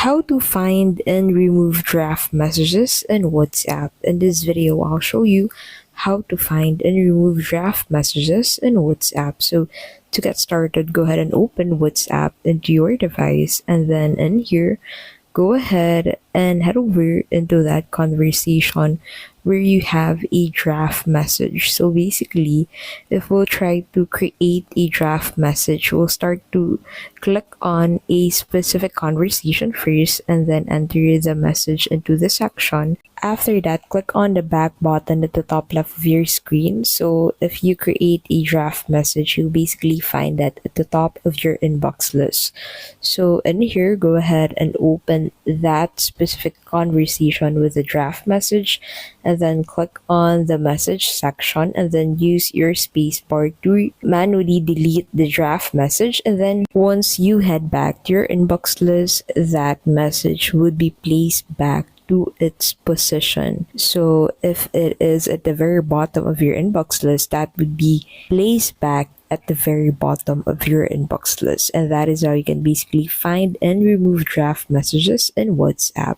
how to find and remove draft messages in WhatsApp. In this video, I'll show you how to find and remove draft messages in WhatsApp. So to get started, go ahead and open WhatsApp into your device, and then in here, go ahead and head over into that conversation where you have a draft message. So basically, if we'll try to create a draft message, we'll start to click on a specific conversation first and then enter the message into the section. After that, click on the back button at the top left of your screen. So if you create a draft message, you'll basically find that at the top of your inbox list. So in here, go ahead and open that specific conversation with the draft message, and then click on the message section, and then use your spacebar to manually delete the draft message. And then once you head back to your inbox list, that message would be placed back to its position. So if it is at the very bottom of your inbox list, that would be placed back at the very bottom of your inbox list. And that is how you can basically find and remove draft messages in WhatsApp.